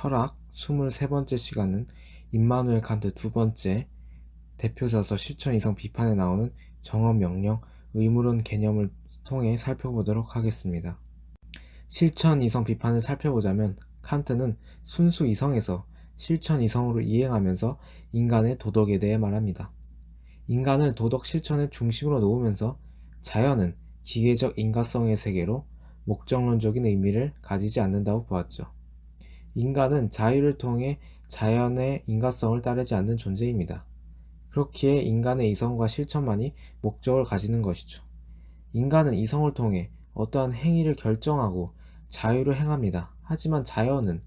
철학 23번째 시간은 임마누엘 칸트 두 번째 대표저서 실천 이성 비판에 나오는 정언 명령 의무론 개념을 통해 살펴보도록 하겠습니다. 실천 이성 비판을 살펴보자면 칸트는 순수 이성에서 실천 이성으로 이행하면서 인간의 도덕에 대해 말합니다. 인간을 도덕 실천의 중심으로 놓으면서 자연은 기계적 인간성의 세계로 목적론적인 의미를 가지지 않는다고 보았죠. 인간은 자유를 통해 자연의 인간성을 따르지 않는 존재입니다. 그렇기에 인간의 이성과 실천만이 목적을 가지는 것이죠. 인간은 이성을 통해 어떠한 행위를 결정하고 자유를 행합니다. 하지만 자연은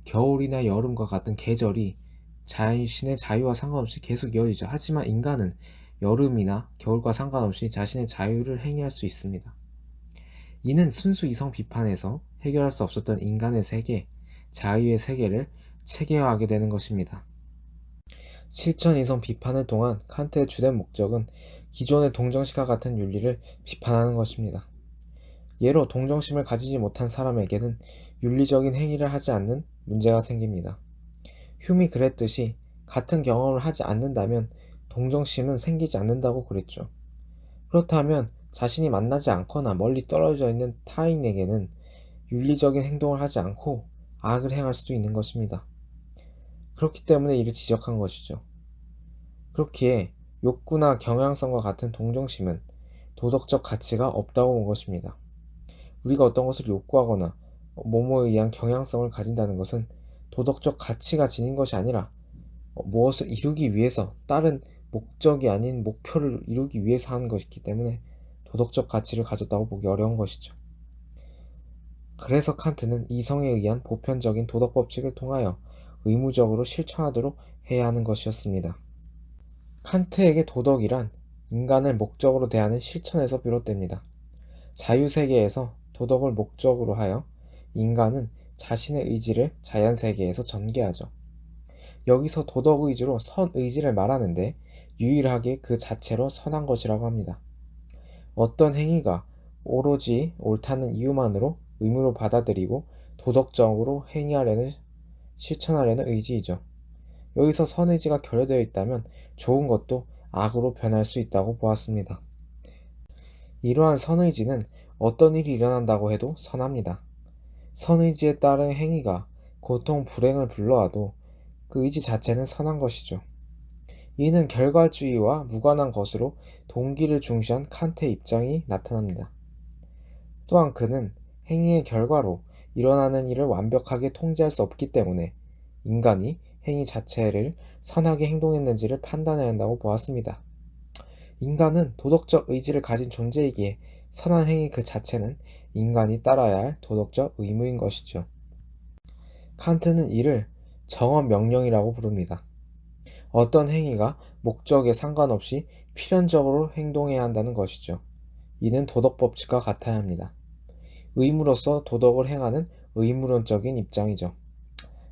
겨울이나 여름과 같은 계절이 자신의 자유와 상관없이 계속 이어지죠. 하지만 인간은 여름이나 겨울과 상관없이 자신의 자유를 행위할 수 있습니다. 이는 순수 이성 비판에서 해결할 수 없었던 인간의 세계, 자유의 세계를 체계화하게 되는 것입니다. 실천 이성 비판을 통한 칸트의 주된 목적은 기존의 동정심과 같은 윤리를 비판하는 것입니다. 예로 동정심을 가지지 못한 사람에게는 윤리적인 행위를 하지 않는 문제가 생깁니다. 휴미 그랬듯이 같은 경험을 하지 않는다면 동정심은 생기지 않는다고 그랬죠. 그렇다면 자신이 만나지 않거나 멀리 떨어져 있는 타인에게는 윤리적인 행동을 하지 않고 악을 행할 수도 있는 것입니다. 그렇기 때문에 이를 지적한 것이죠. 그렇기에 욕구나 경향성과 같은 동정심은 도덕적 가치가 없다고 본 것입니다. 우리가 어떤 것을 욕구하거나 뭐뭐에 의한 경향성을 가진다는 것은 도덕적 가치가 지닌 것이 아니라 무엇을 이루기 위해서 다른 목적이 아닌 목표를 이루기 위해서 하는 것이기 때문에 도덕적 가치를 가졌다고 보기 어려운 것이죠. 그래서 칸트는 이성에 의한 보편적인 도덕 법칙을 통하여 의무적으로 실천하도록 해야 하는 것이었습니다. 칸트에게 도덕이란 인간을 목적으로 대하는 실천에서 비롯됩니다. 자유세계에서 도덕을 목적으로 하여 인간은 자신의 의지를 자연세계에서 전개하죠. 여기서 도덕의지로 선의지를 말하는데 유일하게 그 자체로 선한 것이라고 합니다. 어떤 행위가 오로지 옳다는 이유만으로 의무로 받아들이고 도덕적으로 행위하려는 실천하려는 의지이죠. 여기서 선의지가 결여되어 있다면 좋은 것도 악으로 변할 수 있다고 보았습니다. 이러한 선의지는 어떤 일이 일어난다고 해도 선합니다. 선의지에 따른 행위가 고통, 불행을 불러와도 그 의지 자체는 선한 것이죠. 이는 결과주의와 무관한 것으로 동기를 중시한 칸트의 입장이 나타납니다. 또한 그는 행위의 결과로 일어나는 일을 완벽하게 통제할 수 없기 때문에 인간이 행위 자체를 선하게 행동했는지를 판단해야 한다고 보았습니다. 인간은 도덕적 의지를 가진 존재이기에 선한 행위 그 자체는 인간이 따라야 할 도덕적 의무인 것이죠. 칸트는 이를 정언 명령이라고 부릅니다. 어떤 행위가 목적에 상관없이 필연적으로 행동해야 한다는 것이죠. 이는 도덕 법칙과 같아야 합니다. 의무로서 도덕을 행하는 의무론적인 입장이죠.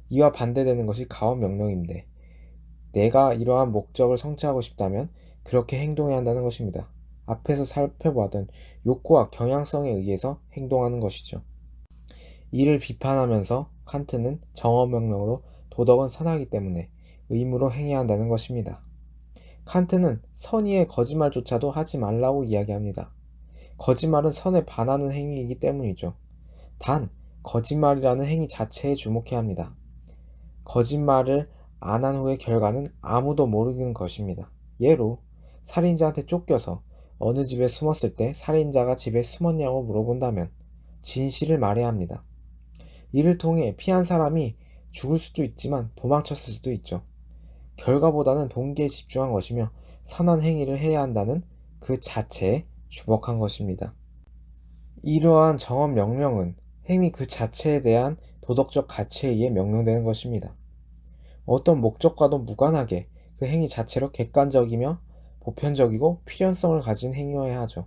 이와 반대되는 것이 가언 명령인데 내가 이러한 목적을 성취하고 싶다면 그렇게 행동해야 한다는 것입니다. 앞에서 살펴보던 욕구와 경향성에 의해서 행동하는 것이죠. 이를 비판하면서 칸트는 정언명령으로 도덕은 선하기 때문에 의무로 행해야 한다는 것입니다. 칸트는 선의의 거짓말조차도 하지 말라고 이야기합니다. 거짓말은 선에 반하는 행위이기 때문이죠. 단, 거짓말이라는 행위 자체에 주목해야 합니다. 거짓말을 안 한 후의 결과는 아무도 모르는 것입니다. 예로 살인자한테 쫓겨서 어느 집에 숨었을 때 살인자가 집에 숨었냐고 물어본다면 진실을 말해야 합니다. 이를 통해 피한 사람이 죽을 수도 있지만 도망쳤을 수도 있죠. 결과보다는 동기에 집중한 것이며 선한 행위를 해야 한다는 그 자체에 주목한 것입니다. 이러한 정언 명령은 행위 그 자체에 대한 도덕적 가치에 의해 명령되는 것입니다. 어떤 목적과도 무관하게 그 행위 자체로 객관적이며 보편적이고 필연성을 가진 행위여야 하죠.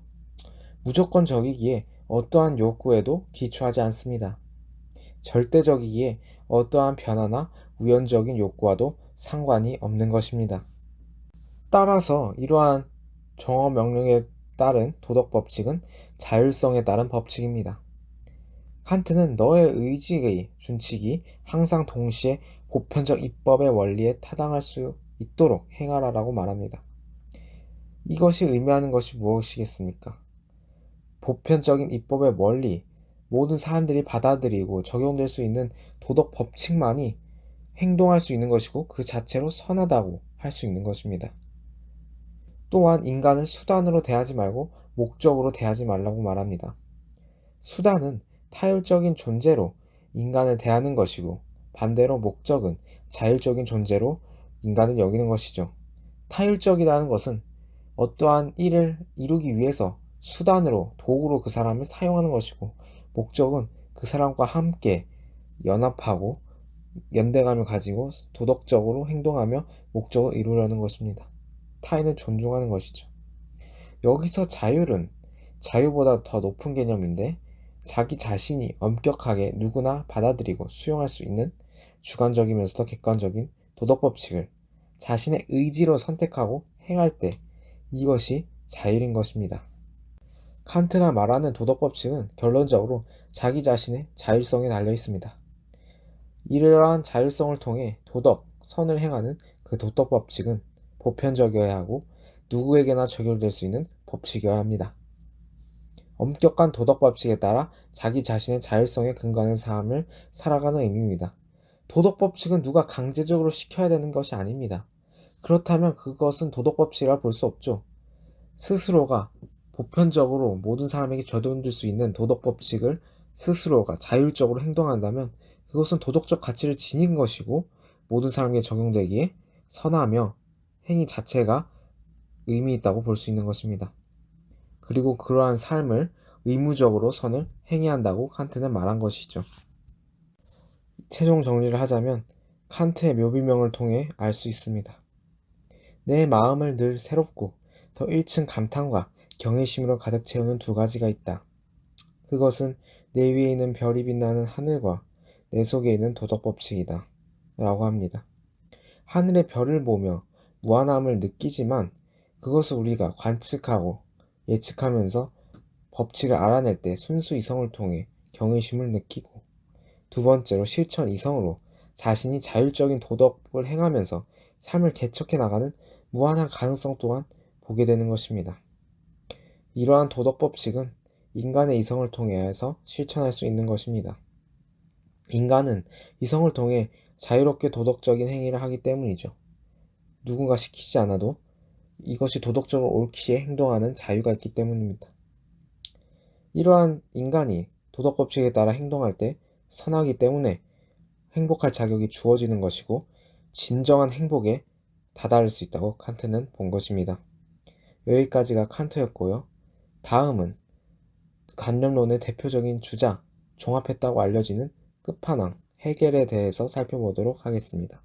무조건적이기에 어떠한 욕구에도 기초하지 않습니다. 절대적이기에 어떠한 변화나 우연적인 욕구와도 상관이 없는 것입니다. 따라서 이러한 정언 명령에 따른 도덕 법칙은 자율성에 따른 법칙입니다. 칸트는 너의 의지의 준칙이 항상 동시에 보편적 입법의 원리에 타당할 수 있도록 행하라라고 말합니다. 이것이 의미하는 것이 무엇이겠습니까? 보편적인 입법의 원리, 모든 사람들이 받아들이고 적용될 수 있는 도덕 법칙만이 행동할 수 있는 것이고 그 자체로 선하다고 할 수 있는 것입니다. 또한 인간을 수단으로 대하지 말고 목적으로 대하지 말라고 말합니다. 수단은 타율적인 존재로 인간을 대하는 것이고 반대로 목적은 자율적인 존재로 인간을 여기는 것이죠. 타율적이라는 것은 어떠한 일을 이루기 위해서 수단으로 도구로 그 사람을 사용하는 것이고 목적은 그 사람과 함께 연합하고 연대감을 가지고 도덕적으로 행동하며 목적을 이루려는 것입니다. 타인을 존중하는 것이죠. 여기서 자율은 자유보다 더 높은 개념인데 자기 자신이 엄격하게 누구나 받아들이고 수용할 수 있는 주관적이면서도 객관적인 도덕 법칙을 자신의 의지로 선택하고 행할 때 이것이 자율인 것입니다. 칸트가 말하는 도덕 법칙은 결론적으로 자기 자신의 자율성에 달려 있습니다. 이러한 자율성을 통해 도덕, 선을 행하는 그 도덕 법칙은 보편적이어야 하고 누구에게나 적용될 수 있는 법칙이어야 합니다. 엄격한 도덕 법칙에 따라 자기 자신의 자율성에 근거하는 삶을 살아가는 의미입니다. 도덕 법칙은 누가 강제적으로 시켜야 되는 것이 아닙니다. 그렇다면 그것은 도덕 법칙이라 볼 수 없죠. 스스로가 보편적으로 모든 사람에게 적용될 수 있는 도덕 법칙을 스스로가 자율적으로 행동한다면 그것은 도덕적 가치를 지닌 것이고 모든 사람에게 적용되기에 선하며 행위 자체가 의미 있다고 볼 수 있는 것입니다. 그리고 그러한 삶을 의무적으로 선을 행해야 한다고 칸트는 말한 것이죠. 최종 정리를 하자면 칸트의 묘비명을 통해 알 수 있습니다. 내 마음을 늘 새롭고 더 일층 감탄과 경외심으로 가득 채우는 두 가지가 있다. 그것은 내 위에 있는 별이 빛나는 하늘과 내 속에 있는 도덕 법칙이다. 라고 합니다. 하늘의 별을 보며 무한함을 느끼지만 그것을 우리가 관측하고 예측하면서 법칙을 알아낼 때 순수 이성을 통해 경외심을 느끼고 두 번째로 실천 이성으로 자신이 자율적인 도덕을 행하면서 삶을 개척해 나가는 무한한 가능성 또한 보게 되는 것입니다. 이러한 도덕 법칙은 인간의 이성을 통해서 실천할 수 있는 것입니다. 인간은 이성을 통해 자유롭게 도덕적인 행위를 하기 때문이죠. 누군가 시키지 않아도 이것이 도덕적으로 옳기에 행동하는 자유가 있기 때문입니다. 이러한 인간이 도덕 법칙에 따라 행동할 때 선하기 때문에 행복할 자격이 주어지는 것이고 진정한 행복에 다다를 수 있다고 칸트는 본 것입니다. 여기까지가 칸트였고요. 다음은 관념론의 대표적인 주자, 종합했다고 알려지는 끝판왕, 헤겔에 대해서 살펴보도록 하겠습니다.